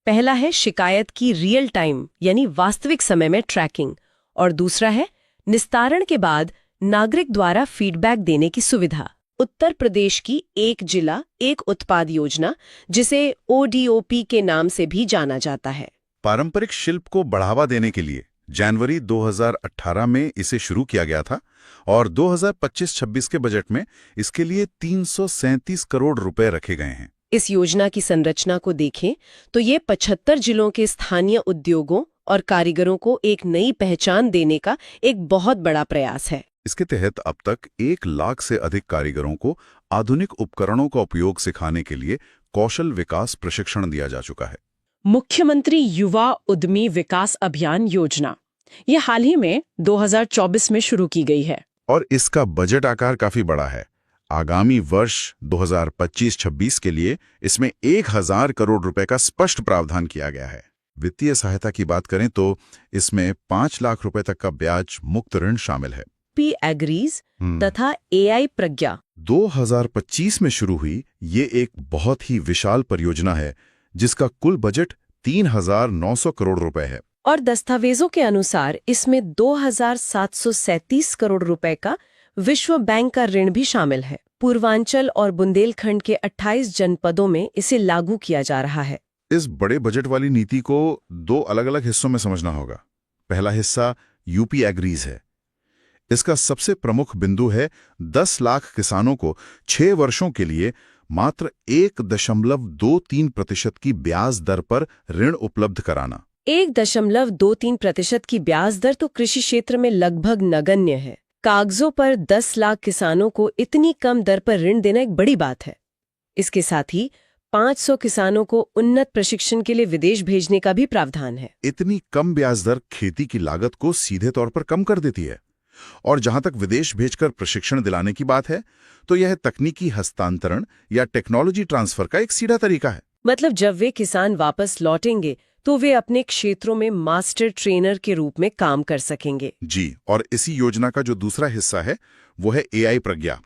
पहला है शिकायत की रियल टाइम यानी वास्तविक समय में ट्रैकिंग, और दूसरा है निस्तारण के बाद नागरिक द्वारा फीडबैक देने की सुविधा। उत्तर प्रदेश की एक जिला एक उत्पाद योजना, जिसे ODOP के नाम से भी जाना जाता है, पारंपरिक शिल्प को बढ़ावा देने के लिए जनवरी 2018 में इसे शुरू किया गया था और 2025-26 के बजट में इसके लिए 337 करोड़ रुपए रखे गए हैं। इस योजना की संरचना को देखें तो ये 75 जिलों के स्थानीय उद्योगों और कारीगरों को एक नई पहचान देने का एक बहुत बड़ा प्रयास है। इसके तहत अब तक 1 लाख से अधिक कारीगरों को आधुनिक उपकरणों का उपयोग सिखाने के लिए कौशल विकास प्रशिक्षण दिया जा चुका है। मुख्यमंत्री युवा उद्यमी विकास अभियान योजना, ये हाल ही में 2024 में शुरू की गई है और इसका बजट आकार काफी बड़ा है। आगामी वर्ष 2025-26 के लिए इसमें 1000 करोड़ रुपए का स्पष्ट प्रावधान किया गया है। वित्तीय सहायता की बात करें तो इसमें 5 लाख रुपए तक का ब्याज मुक्त ऋण शामिल है। एग्रीज तथा AI प्रज्ञा 2025 में शुरू हुई ये एक बहुत ही विशाल परियोजना है जिसका कुल बजट 3,900 करोड़ रुपए है। और दस्तावेजों के अनुसार इसमें 2,737 करोड़ रुपए का विश्व बैंक का ऋण भी शामिल है। पूर्वांचल और बुंदेलखंड के 28 जनपदों में इसे लागू किया जा रहा है। इस बड़े बजट वाली नीति को 2 अलग-अलग हिस्सों में समझना होगा। पहला हिस्सा यूपी एग्रीज है। इसका सबसे प्रमुख बिंदु है 10 लाख किसानों को 6 वर्षों के लिए मात्र 1.23% की ब्याज दर पर ऋण उपलब्ध कराना। 1.23% की ब्याज दर तो कृषि क्षेत्र में लगभग नगण्य है। कागजों पर 10 लाख किसानों को इतनी कम दर पर ऋण देना एक बड़ी बात है। इसके साथ ही 500 किसानों को उन्नत प्रशिक्षण के लिए विदेश भेजने का भी प्रावधान है। इतनी कम ब्याज दर खेती की लागत को सीधे तौर पर कम कर देती है। और जहां तक विदेश भेजकर प्रशिक्षण दिलाने की बात है तो यह तकनीकी हस्तांतरण या टेक्नोलॉजी ट्रांसफर का एक सीधा तरीका है। मतलब जब वे किसान वापस लौटेंगे तो वे अपने क्षेत्रों में मास्टर ट्रेनर के रूप में काम कर सकेंगे। जी, और इसी योजना का जो दूसरा हिस्सा है वो है एआई प्रज्ञा।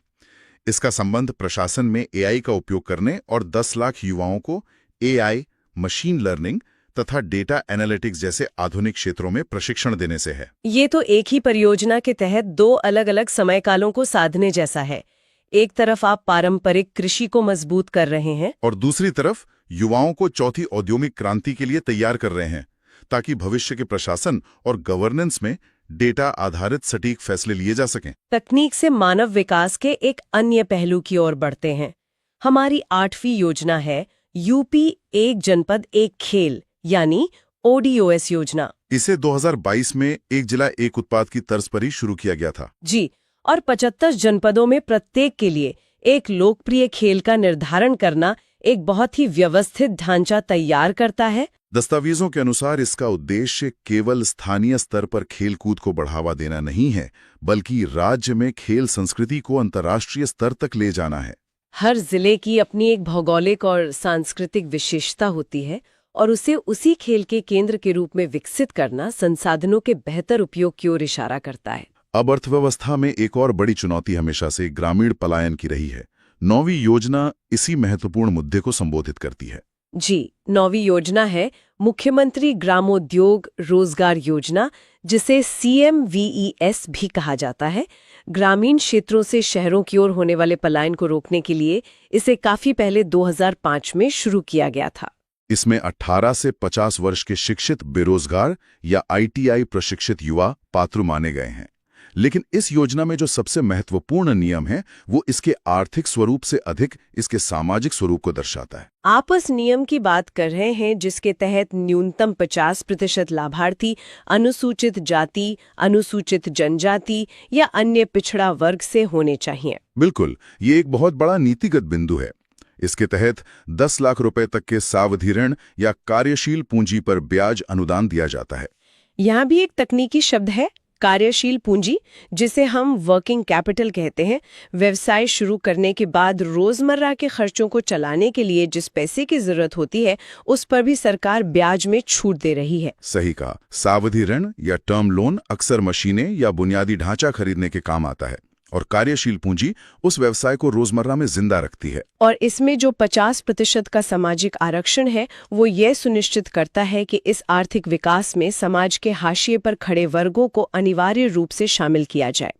इसका संबंध प्रशासन में एआई का उपयोग करने और 10 लाख युवाओं को एआई, मशीन लर्निंग तथा डेटा एनालिटिक्स जैसे आधुनिक क्षेत्रों में प्रशिक्षण देने से है। ये तो एक ही परियोजना के तहत दो अलग-अलग समयकालों को साधने जैसा है। एक तरफ आप पारंपरिक कृषि को मजबूत कर रहे हैं और दूसरी तरफ युवाओं को चौथी औद्योगिक क्रांति के लिए तैयार कर रहे हैं, ताकि भविष्य के प्रशासन और गवर्नेंस में डेटा आधारित सटीक फैसले लिए जा सकें। तकनीक से मानव विकास के एक अन्य पहलू की ओर बढ़ते हैं। हमारी 8वीं योजना है यूपी एक जनपद एक खेल, यानी ODOS योजना। इसे 2022 में एक जिला एक उत्पाद की तर्ज पर ही शुरू किया गया था। जी, और 75 जनपदों में प्रत्येक के लिए एक लोकप्रिय खेल का निर्धारण करना एक बहुत ही व्यवस्थित ढांचा तैयार करता है। दस्तावेजों के अनुसार इसका उद्देश्य केवल स्थानीय स्तर पर खेलकूद को बढ़ावा देना नहीं है, बल्कि राज्य में खेल संस्कृति को अंतर्राष्ट्रीय स्तर तक ले जाना है। हर जिले की अपनी एक भौगोलिक और सांस्कृतिक विशेषता होती है और उसे उसी खेल के केंद्र के रूप में विकसित करना संसाधनों के बेहतर उपयोग की ओर इशारा करता है। अब अर्थव्यवस्था में एक और बड़ी चुनौती हमेशा से ग्रामीण पलायन की रही है। 9वीं योजना इसी महत्वपूर्ण मुद्दे को संबोधित करती है। जी, 9वीं योजना है मुख्यमंत्री ग्रामोद्योग रोजगार योजना, जिसे CMVES भी कहा जाता है। ग्रामीण क्षेत्रों से शहरों की ओर होने वाले पलायन को रोकने के लिए इसे काफी पहले 2005 में शुरू किया गया था। इसमें 18 से 50 वर्ष के शिक्षित बेरोजगार या ITI प्रशिक्षित युवा पात्र माने गए हैं। लेकिन इस योजना में जो सबसे महत्वपूर्ण नियम है वो इसके आर्थिक स्वरूप से अधिक इसके सामाजिक स्वरूप को दर्शाता है। आप उस नियम की बात कर रहे हैं जिसके तहत न्यूनतम 50% लाभार्थी अनुसूचित जाति, अनुसूचित जनजाति या अन्य पिछड़ा वर्ग से होने चाहिए। बिल्कुल, ये एक बहुत बड़ा नीतिगत बिंदु है। इसके तहत 10 लाख रुपए तक के सावधि ऋण या कार्यशील पूंजी पर ब्याज अनुदान दिया जाता है। यहाँ भी एक तकनीकी शब्द है, कार्यशील पूंजी, जिसे हम वर्किंग कैपिटल कहते हैं। व्यवसाय शुरू करने के बाद रोजमर्रा के खर्चों को चलाने के लिए जिस पैसे की जरूरत होती है, उस पर भी सरकार ब्याज में छूट दे रही है। सही कहा। सावधि ऋण या टर्म लोन अक्सर मशीनें या बुनियादी ढांचा खरीदने के काम आता है, और कार्यशील पूंजी उस व्यवसाय को रोजमर्रा में जिंदा रखती है। और इसमें जो 50% का सामाजिक आरक्षण है, वो ये सुनिश्चित करता है कि इस आर्थिक विकास में समाज के हाशिए पर खड़े वर्गों को अनिवार्य रूप से शामिल किया जाए।